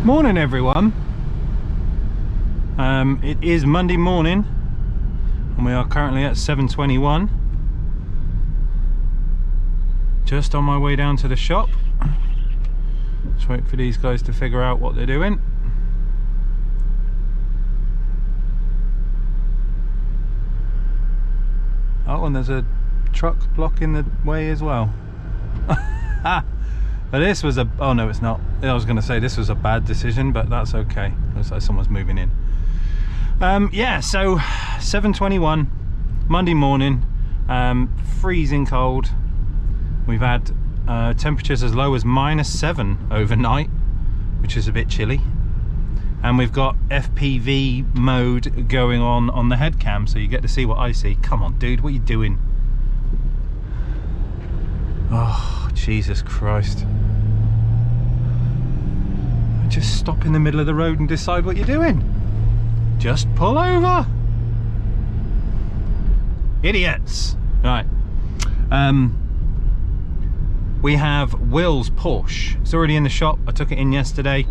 Morning everyone. It is Monday morning and we are currently at 7:21. Just on my way down to the shop. Just wait for these guys to figure out what they're doing. Oh, and there's a truck blocking the way as well. But this was oh no, it's not. I was going to say this was a bad decision, but that's okay. Looks like someone's moving in. Yeah, so 7:21 Monday morning, freezing cold. We've had temperatures as low as -7 overnight, which is a bit chilly. And we've got FPV mode going on the head cam, so you get to see what I see. Come on, dude, what are you doing? Oh, Jesus Christ. Just stop in the middle of the road and decide what you're doing. Just pull over. Idiots. Right. We have Will's Porsche. It's already in the shop. I took it in yesterday.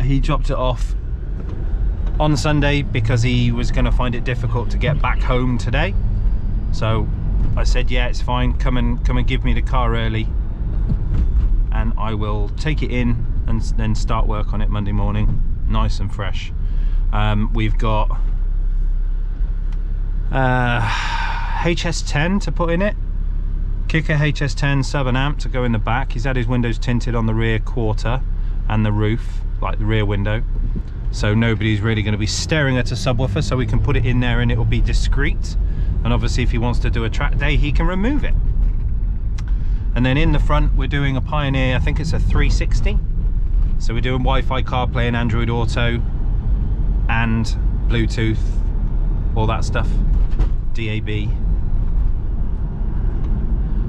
He dropped it off on Sunday because he was going to find it difficult to get back home today. So I said, yeah, it's fine. Come and give me the car early, and I will take it in and then start work on it Monday morning, nice and fresh. We've got HS10 to put in it. Kicker HS10 7 amp to go in the back. He's had his windows tinted on the rear quarter and the roof, like the rear window, so nobody's really going to be staring at a subwoofer, so we can put it in there and it will be discreet. And obviously if he wants to do a track day, he can remove it. And then in the front we're doing a Pioneer, I think it's a 360, so we're doing Wi-Fi, CarPlay and Android Auto and Bluetooth, all that stuff, DAB.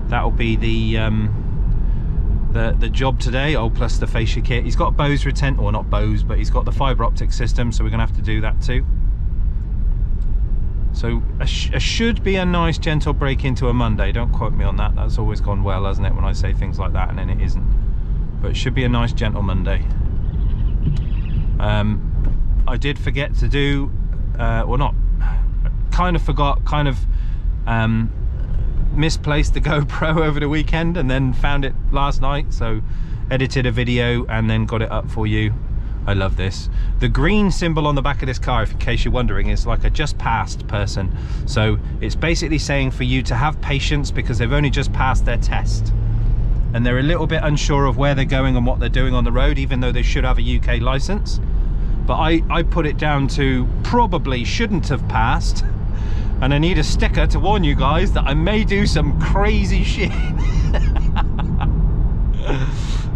That'll be the job today. Oh, plus the fascia kit. He's got Bose retention, or not Bose, but he's got the fibre optic system, so we're gonna have to do that too. So it should be a nice gentle break into a Monday. Don't quote me on that. That's always gone well, hasn't it, when I say things like that and then it isn't. But it should be a nice gentle Monday. I did forget to do, well, not, kind of forgot, kind of misplaced the GoPro over the weekend and then found it last night, so edited a video and then got it up for you. I love this. The green symbol on the back of this car, if in case you're wondering, is like a just passed person, so it's basically saying for you to have patience because they've only just passed their test and they're a little bit unsure of where they're going and what they're doing on the road, even though they should have a UK license. But I put it down to probably shouldn't have passed, and I need a sticker to warn you guys that I may do some crazy shit.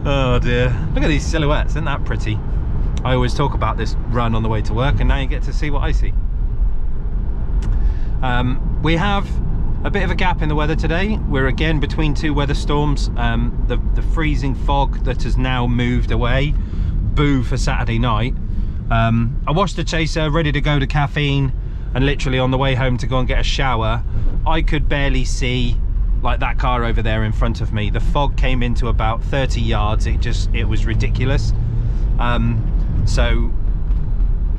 Oh dear, look at these silhouettes, isn't that pretty? I always talk about this run on the way to work, and now you get to see what I see. We have a bit of a gap in the weather today. We're again between two weather storms. The freezing fog that has now moved away. Boo for Saturday night. I washed the chaser, ready to go to caffeine, and literally on the way home to go and get a shower, I could barely see like that car over there in front of me. The fog came into about 30 yards. It was ridiculous. So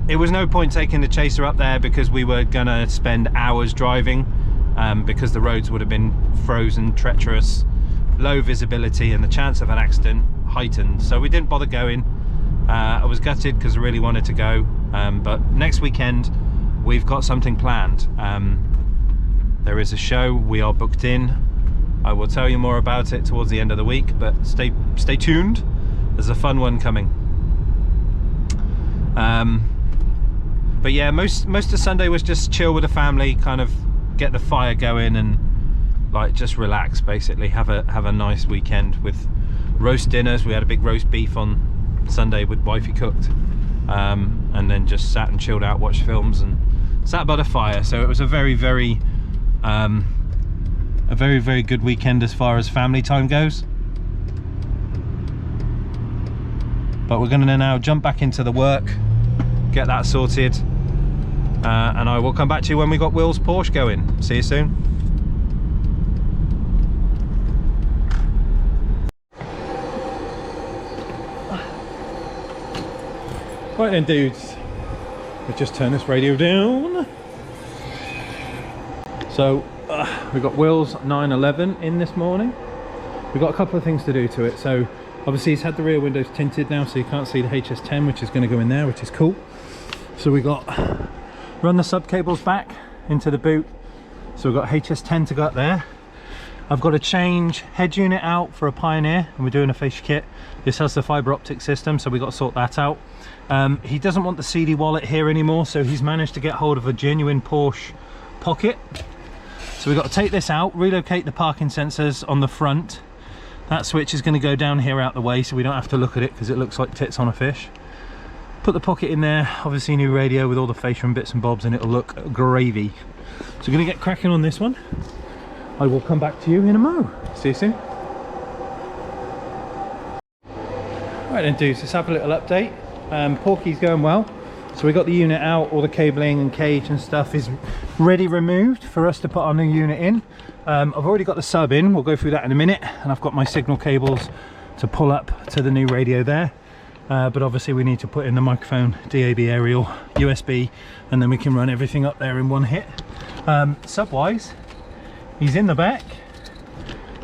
it was no point taking the chaser up there because we were gonna spend hours driving, because the roads would have been frozen, treacherous, low visibility, and the chance of an accident heightened. So we didn't bother going. I was gutted because I really wanted to go, but next weekend we've got something planned. There is a show, we are booked in. I will tell you more about it towards the end of the week, but stay tuned. There's a fun one coming. But yeah, most of Sunday was just chill with the family, kind of get the fire going and like just relax, basically have a nice weekend with roast dinners. We had a big roast beef on Sunday with wifey cooked, and then just sat and chilled out, watched films and sat by the fire. So it was a very very good weekend as far as family time goes. But we're going to now jump back into the work, get that sorted, and I will come back to you when we got Will's Porsche going. See you soon. Right then, dudes, let's just turn this radio down. So we've got Will's 911 in this morning. We've got a couple of things to do to it. So obviously he's had the rear windows tinted now, so you can't see the HS10, which is going to go in there, which is cool. So we got run the sub cables back into the boot. So we've got HS10 to go up there. I've got to change head unit out for a Pioneer, and we're doing a fascia kit. This has the fibre optic system, so we've got to sort that out. He doesn't want the CD wallet here anymore, so he's managed to get hold of a genuine Porsche pocket. So we've got to take this out, relocate the parking sensors on the front. That switch is going to go down here out the way, so we don't have to look at it because it looks like tits on a fish. Put the pocket in there, obviously new radio with all the fascia and bits and bobs, and it'll look gravy. So we're going to get cracking on this one. I will come back to you in a mo. See you soon. Right then, dudes, let's have a little update. Porky's going well. So we got the unit out, all the cabling and cage and stuff is ready removed for us to put our new unit in. I've already got the sub in, we'll go through that in a minute, and I've got my signal cables to pull up to the new radio there. But obviously we need to put in the microphone, DAB aerial, USB, and then we can run everything up there in one hit. Sub-wise, he's in the back,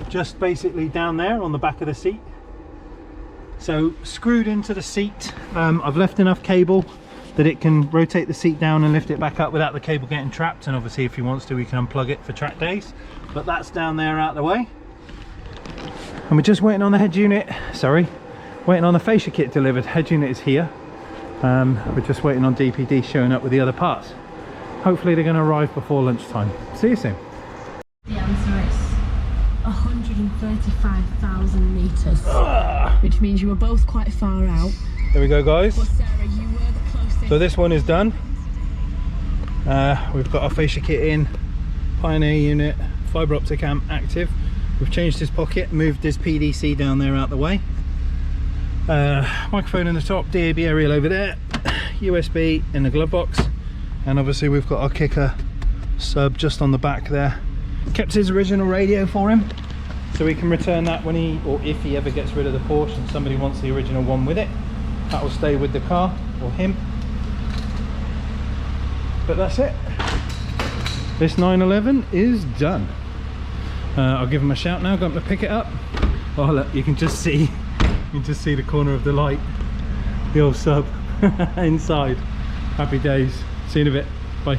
just basically down there on the back of the seat. So screwed into the seat. I've left enough cable that it can rotate the seat down and lift it back up without the cable getting trapped, and obviously if he wants to we can unplug it for track days, but that's down there out the way. And we're just waiting on the head unit, waiting on the fascia kit delivered. Head unit is here. We're just waiting on DPD showing up with the other parts. Hopefully they're going to arrive before lunchtime. See you soon. The answer is 135,000 metres, which means you were both quite far out. There we go, guys. But Sarah, you were the closest. So this one is done. We've got our fascia kit in, Pioneer unit, fibre optic amp active. We've changed his pocket, moved his PDC down there out the way. Microphone in the top, DAB aerial over there, USB in the glove box, and obviously we've got our kicker sub just on the back there. Kept his original radio for him, so we can return that when he, or if he ever gets rid of the Porsche and somebody wants the original one with it, that will stay with the car or him. But that's it. This 911 is done. I'll give him a shout now, going to pick it up. Oh look, you can just see the corner of the light, the old sub inside. Happy days. See you in a bit. Bye.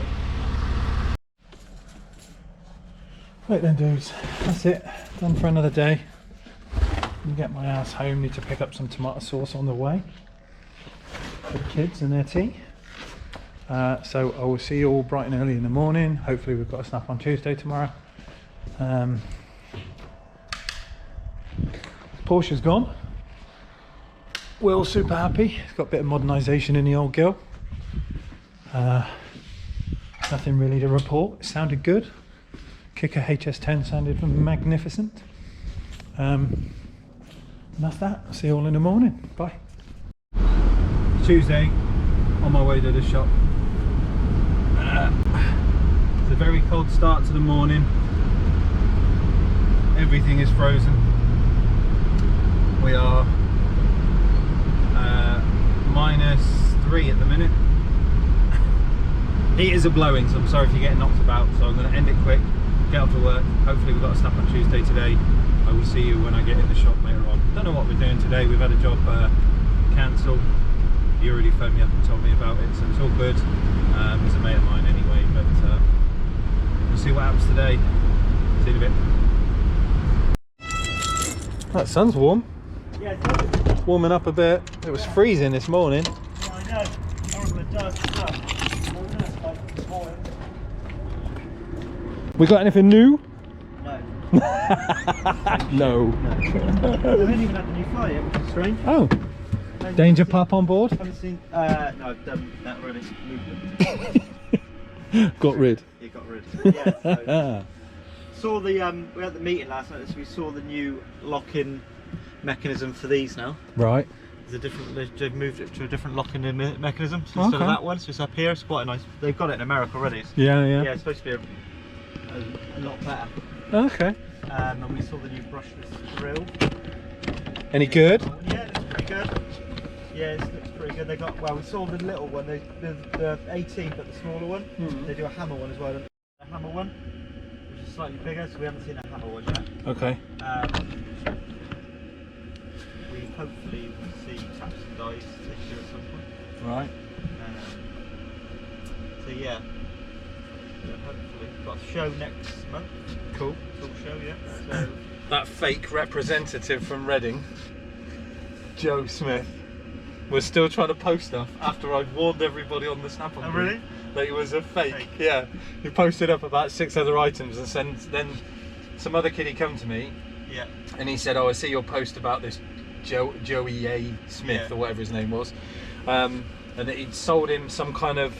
Right then, dudes, that's it. Done for another day. Get my ass home. Need to pick up some tomato sauce on the way for the kids and their tea. So I will see you all bright and early in the morning. Hopefully we've got a snap on Tuesday tomorrow. Porsche's gone. Will's super happy. He's got a bit of modernisation in the old girl. Nothing really to report. It sounded good. Kicker HS10 sounded magnificent. And that's that. I'll see you all in the morning. Bye. Tuesday, on my way to the shop. It's a very cold start to the morning. Everything is frozen. We are -3 at the minute. Heaters are blowing, so I'm sorry if you're getting knocked about, so I'm going to end it quick, get off to work. Hopefully we've got a snap on Tuesday today. I will see you when I get in the shop later on. Don't know what we're doing today. We've had a job cancelled. You already phoned me up and told me about it, so it's all good. He's a mate of mine anyway, but we'll see what happens today. See you in a bit. That sun's warm. Yeah, it's good. Warming up a bit. It was freezing this morning. Yeah, I know. Horrible dust as well. We got anything new? No. No. I haven't even had the new fly yet, which is strange. Oh. Danger pup on board? Haven't seen. No, I've done that already. Moved it. Got rid. It got rid. Yeah. So, saw the we were at the meeting last night, so we saw the new lock-in mechanism for these now. Right. There's a different. They've moved it to a different lock-in mechanism so instead of that one. So it's up here. It's quite nice. They've got it in America already. Yeah. Yeah, it's supposed to be a lot better. Okay. And we saw the new brushless grill. Any good? Yeah, it's pretty good. Yeah, it looks pretty good. They got, well, we saw the little one, the 18, but the smaller one. They do a hammer one as well. A hammer one, which is slightly bigger, so we haven't seen a hammer one yet. Okay. We hopefully will see taps and dies this year at some point. Right. So yeah, hopefully. Got a show next month. Cool. Full show, yeah. So That fake representative from Reading, Joe Smith, was still trying to post stuff after I'd warned everybody on the Snap-on group really? that it was a fake. Yeah, he posted up about 6 other items, and then some other kiddie come to me. Yeah. And he said, "Oh, I see your post about this Joey A. Smith or whatever his name was, and that he'd sold him some kind of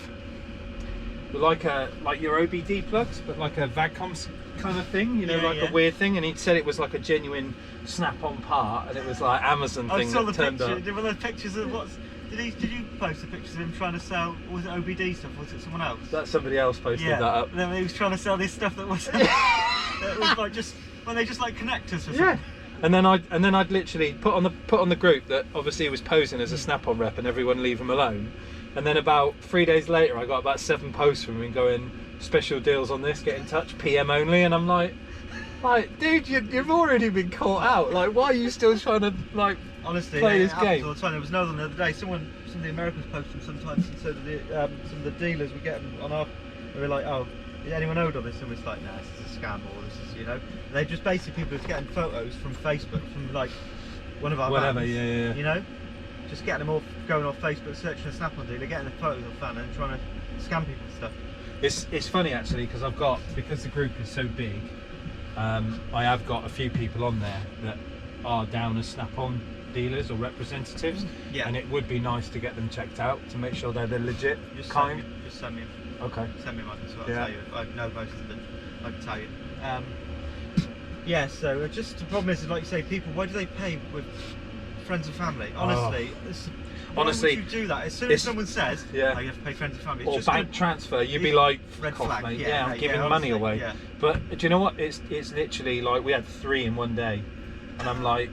like your OBD plugs, but like a VAGCOM kind of thing, you know, a weird thing." And he'd said it was like a genuine Snap-on part, and it was like Amazon thing I saw that the turned picture. up. Were there pictures of what's? Did you post the pictures of him trying to sell? Was it OBD stuff? Or was it someone else? That somebody else posted that up. And then he was trying to sell this stuff that was. That was like just when they just like connectors or something. Yeah. And then I'd literally put on the group that obviously he was posing as a Snap-on rep and everyone leave him alone. And then about 3 days later, I got about 7 posts from him going, "Special deals on this, get in touch, PM only." And I'm like, dude, you've already been caught out. Like, why are you still trying to honestly play this game? All the time. There was another one the other day. Some of the Americans post them sometimes, and so some of the dealers would get them on our. We were like, "Oh, is anyone owed on this?" And it's like, "No, this is a scam," or "This is, you know." And they just basically people just getting photos from Facebook from like one of our vans, yeah. you know, just getting them all going off Facebook, searching a Snap-on dealer, getting the photos of fan, and trying to scam people and stuff. It's funny actually because because the group is so big, I have got a few people on there that are down as Snap-on dealers or representatives, and it would be nice to get them checked out to make sure they're the legit kind. Just send me. Okay. Send me one as well. I'll tell you. I know most of them. I can tell you. Yeah. So just the problem is, like you say, people. Why do they pay with friends and family? Honestly, why would you do that? As soon as someone says, "Oh, you have to pay friends and family," it's or just bank transfer, you'd be like, red "Fuck, flag." mate. Yeah, I'm giving money away. Yeah. But do you know what? It's literally like we had 3 in one day, and I'm like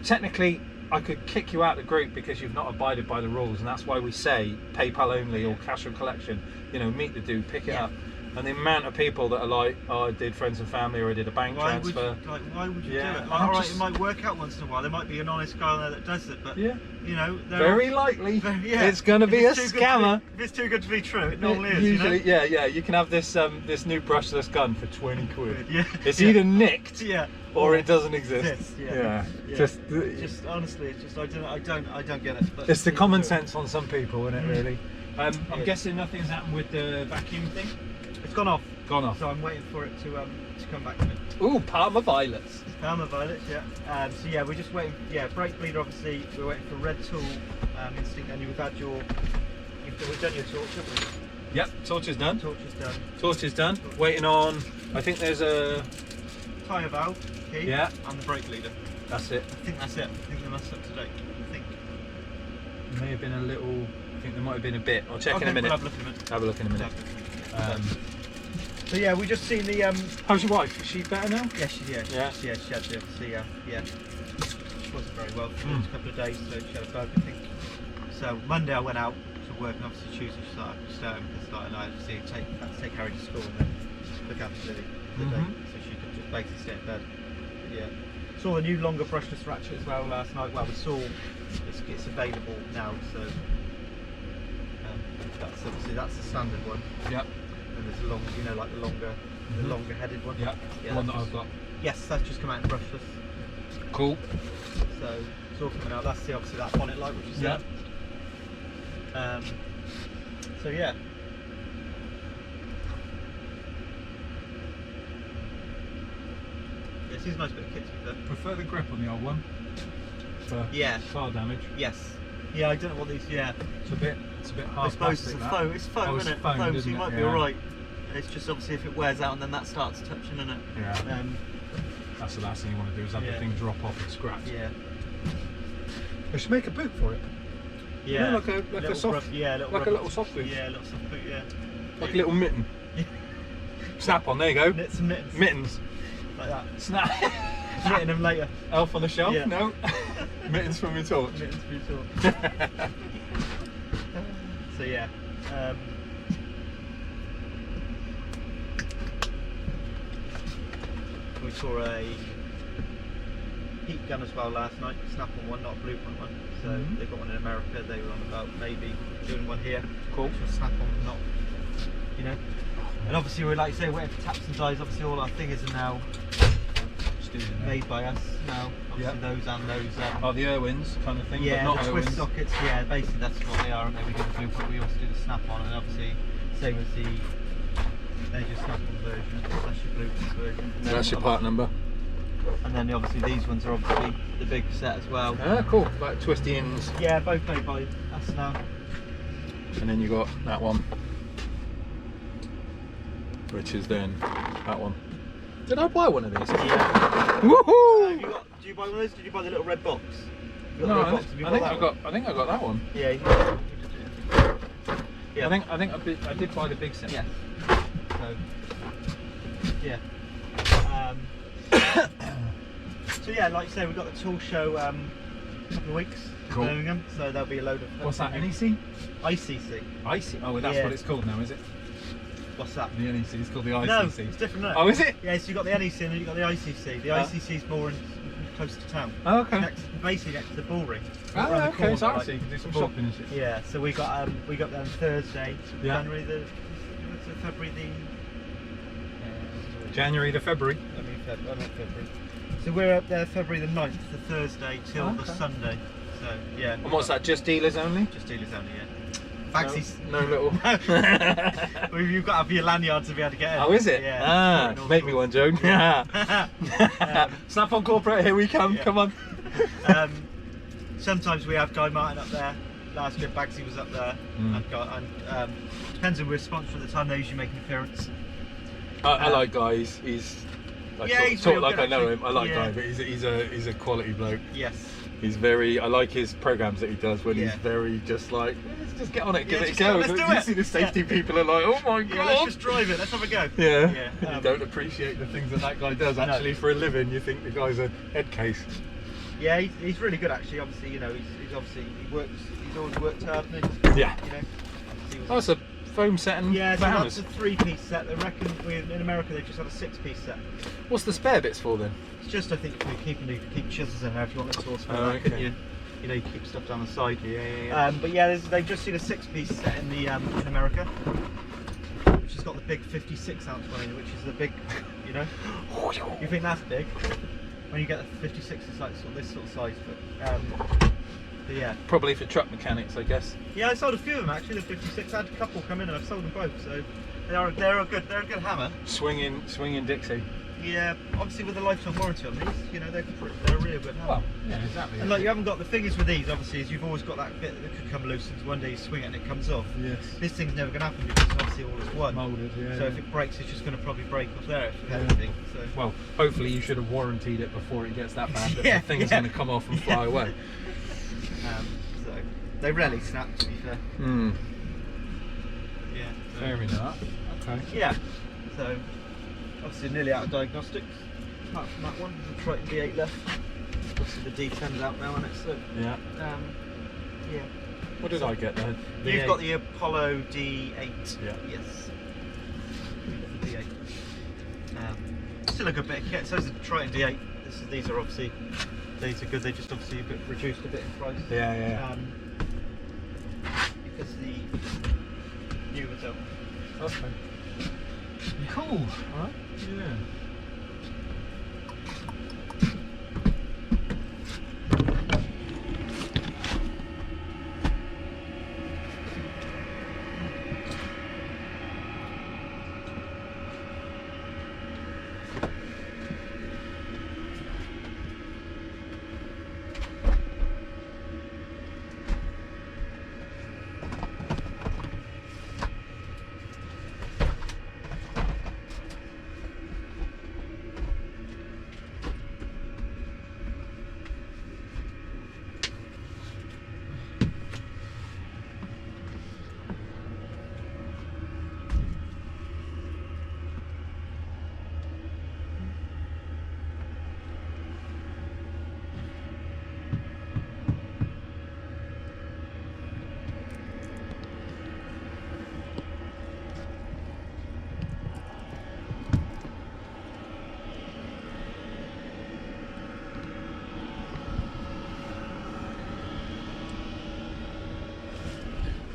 technically I could kick you out of the group because you've not abided by the rules, and that's why we say PayPal only or cash on collection. You know, meet the dude, pick it up. And the amount of people that are like, "Oh, I did friends and family, or I did a bank transfer." Why would you do it? Like, all right, it might work out once in a while. There might be an honest guy there that does it, but you know, very likely it's going to be a scammer. If it's too good to be true, it normally is. Usually, you know? yeah. You can have this this new brushless gun for 20 quid. Yeah. It's either nicked, or it doesn't exist. Just honestly, it's just I don't get it. But it's the common sense on some people, isn't it? Really. I'm guessing nothing's happened with the vacuum thing. It's gone off. So I'm waiting for it to come back to me. Ooh, Parma Violets. Parma Violets, yeah. So yeah, we're just waiting. Yeah, brake bleeder. Obviously, we're waiting for red tool instinct, and we've done your torch, haven't we? Yep, torch is done. Torch is done. Waiting on. I think there's a tyre valve key. Yeah. And the brake bleeder. That's it. I think that's it. I think that's up to date. I think. There may have been a little. I think there might have been a bit. I'll check in a minute. We'll have a look in a minute. Have a look in a minute. So yeah, we just seen the. How's your wife? Is she better now? Yeah, she had to obviously she wasn't very well for a couple of days, so she had a bug, I think. So Monday I went out to work, and obviously Tuesday she started and I had to take Harry to school and then look after Lily the day, so she could just basically stay in bed. But yeah. Saw the new longer brushless ratchet as well last night. Well, we saw it's available now, so that's obviously the standard one. Yep. And there's a long, you know, like the longer headed one. Yep. Yeah, one that I've got. Yes, that's just come out in brushless. Cool. So it's all coming out. That's obviously that bonnet light which is there. So yeah. This is a nice bit of kit to be fair. Prefer the grip on the old one for car damage. Yes. Yeah, I don't know what these. Yeah. It's a bit hard. I suppose it's foam. It's foam, isn't it? Foam, so you might be alright. It's just obviously if it wears out and then that starts touching, isn't it? Yeah. That's the last thing you want to do is have the thing drop off and scratch. Yeah. We should make a boot for it. Yeah. You know, like a soft. A little soft boot. Yeah, a little soft boot. Yeah. Like a little mitten. Snap on. There you go. Knits and mittens. Mittens. Like that. Snap. Knitting them later. Elf on the shelf? Yeah. No. Mittens from your torch. Mittens for your torch. So yeah. We saw a heat gun as well last night, snap-on one, not a blueprint one. So they got one in America. They were on about maybe doing one here. Cool. Which was snap-on, not, you know. And obviously, we're like you say, waiting for taps and dies. Obviously, all our fingers are now made by us now. Obviously, those and those. Oh, the Irwins kind of thing. Yeah, but not the twist Irwins. sockets. Yeah, basically that's what they are, and then we do the blueprint. We also do the snap-on, and obviously, same as the major snap-on version. That's your blueprint version. So that's your part number. And then obviously these ones are obviously the big set as well. Ah, cool. Like twisty ends. Yeah, both made by us now. And then you got that one, which is then that one. Did I buy one of these? Yeah. Woohoo! Do you buy one of those? Did you buy the little red box? You got No, the red I box? think, Have you I think got I that got. one? I think I got that one. Yeah. Yeah. I think I did buy the big set. Yeah. So. Yeah. So yeah, like you say, we've got the tool show a couple of weeks Cool. in Birmingham, so there'll be a load of. What's that? NEC? ICC. IC. Oh, well, that's Yeah. what it's called now, is it? What's that? The NEC. It's called the ICC. No, it's different. No. Oh, is it? Yeah, so you've got the NEC and then you've got the ICC. The ICC is more close to town. Oh, okay. Basically next to the bull ring. Oh, Around the okay. corner, So like, actually, you can do some from shopping and shit. Yeah, so we got them Thursday, Yeah. January the what's it, February the January to February. I mean not February. So we're up there February the 9th, the Thursday till Oh, the okay. Sunday. So yeah. And what's that? Just dealers only? Just dealers only, yeah. Bagsy's No little. well, you've got to have your lanyard to be able to get in. Oh, is it? Yeah. Ah, make me one, Joan. Yeah. Um, Snap on corporate. Here we come. Yeah. Come on. Sometimes we have Guy Martin up there. Last year Bagsy was up there. And depends on we're sponsored at the time, they usually make an appearance. I like guys. He's like Yeah, he's real like good, I know actually. him. I like Yeah. Guy, but he's a quality bloke. Yes. He's very. I like his programs that he does when he's Yeah. very just like, let's just get on it, give Yeah, it a just go. let's do You it. see the safety Yeah. people are like, oh my Yeah, god. let's just drive it, let's have a go. Yeah. Yeah, You don't appreciate the things that guy does No. actually for a living. You think the guy's a head case. Yeah, he's really good actually. Obviously, you know, he's obviously he's always worked hard, and Yeah. you know. Oh, it's a foam set and Yeah, so hammers. that's a 3-piece set. They reckon in America they just had a 6-piece set. What's the spare bits for then? It's just I think you keep chisels in there if you want to source for Oh, that, couldn't okay. you? You know, you keep stuff down the side. Yeah. But yeah, they've just seen a 6-piece set in the in America, which has got the big 56-ounce one in it, which is the big, you know. You think that's big? When you get the 56, it's like this sort of size. But yeah. Probably for truck mechanics, I guess. Yeah, I sold a few of them actually. The 56, I had a couple come in, and I've sold them both. So they're a good hammer. Swinging Dixie. Yeah, obviously with a lifetime warranty on these, you know, they're a really good hammer. Well, yeah, exactly. And like you haven't got the fingers with these, obviously, is you've always got that bit that could come loose, and one day you swing it and it comes off. Yes. This thing's never going to happen because obviously all is one. Moulded, yeah. So if it breaks, it's just going to probably break off there if Yeah. anything. So. Well, hopefully you should have warranted it before it gets that bad that Yeah, the thing is yeah. going to come off and fly away. So they rarely snap, to be fair. Hmm. Yeah. So. Fair enough. Okay. Yeah. So obviously nearly out of diagnostics. Apart from that one, the Triton D8 left. Obviously the D10's out now, and it's so. Yeah. Yeah. What did I get there? You've got the Apollo D8. Yeah. Yes. The D8. Still a good bit of kit. So is the Triton D8. These are obviously good. They just obviously a bit reduced a bit in price. Yeah. Because the new ones out. Okay. Cool. Alright. Yeah.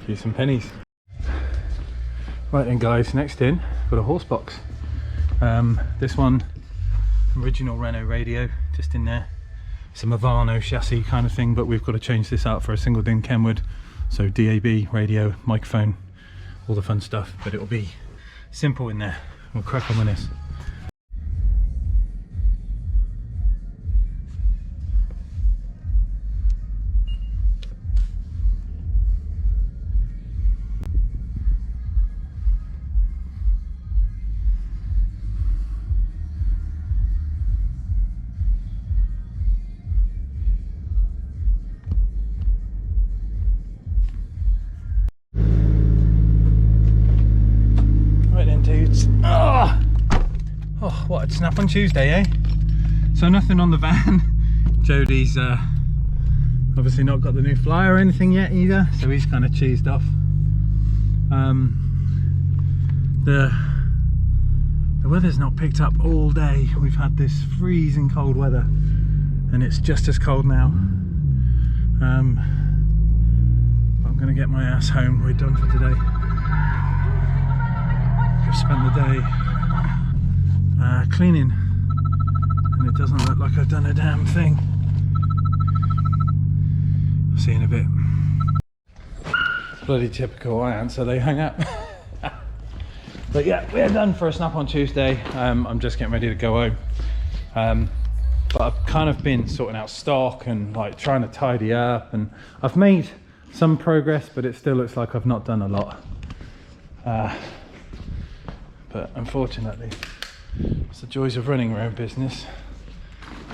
few some pennies. Right then guys, next in, got a Horsebox. This one, original Renault radio, just in there. It's a Movano chassis kind of thing, but we've got to change this out for a single DIN Kenwood. So DAB, radio, microphone, all the fun stuff, but it'll be simple in there. We'll crack on with this. Oh, what a snap on Tuesday, eh? So nothing on the van. Jodie's obviously not got the new flyer or anything yet either, so he's kind of cheesed off. The weather's not picked up all day. We've had this freezing cold weather and it's just as cold now. I'm gonna get my ass home. We're done for today. I've spent the day cleaning and it doesn't look like I've done a damn thing. I'll see you in a bit. Bloody typical, I answer, they hang up. But yeah, we're done for a snap on Tuesday. I'm just getting ready to go home. But I've kind of been sorting out stock and like trying to tidy up, and I've made some progress, but it still looks like I've not done a lot. But unfortunately, it's the joys of running your own business.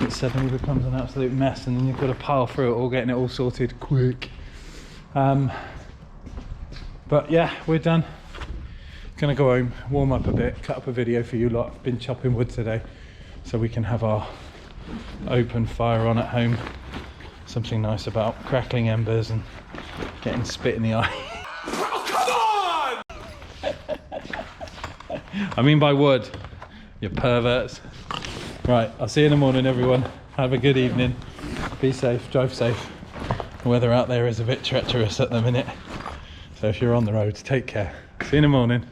It suddenly becomes an absolute mess, and then you've got to pile through it all, getting it all sorted quick. But yeah, we're done. Gonna go home, warm up a bit, cut up a video for you lot. Been chopping wood today, so we can have our open fire on at home. Something nice about crackling embers and getting spit in the eye. Oh, come on! I mean by wood, you perverts. Right, I'll see you in the morning, everyone. Have a good evening. Be safe, drive safe. The weather out there is a bit treacherous at the minute, so if you're on the road, take care. See you in the morning.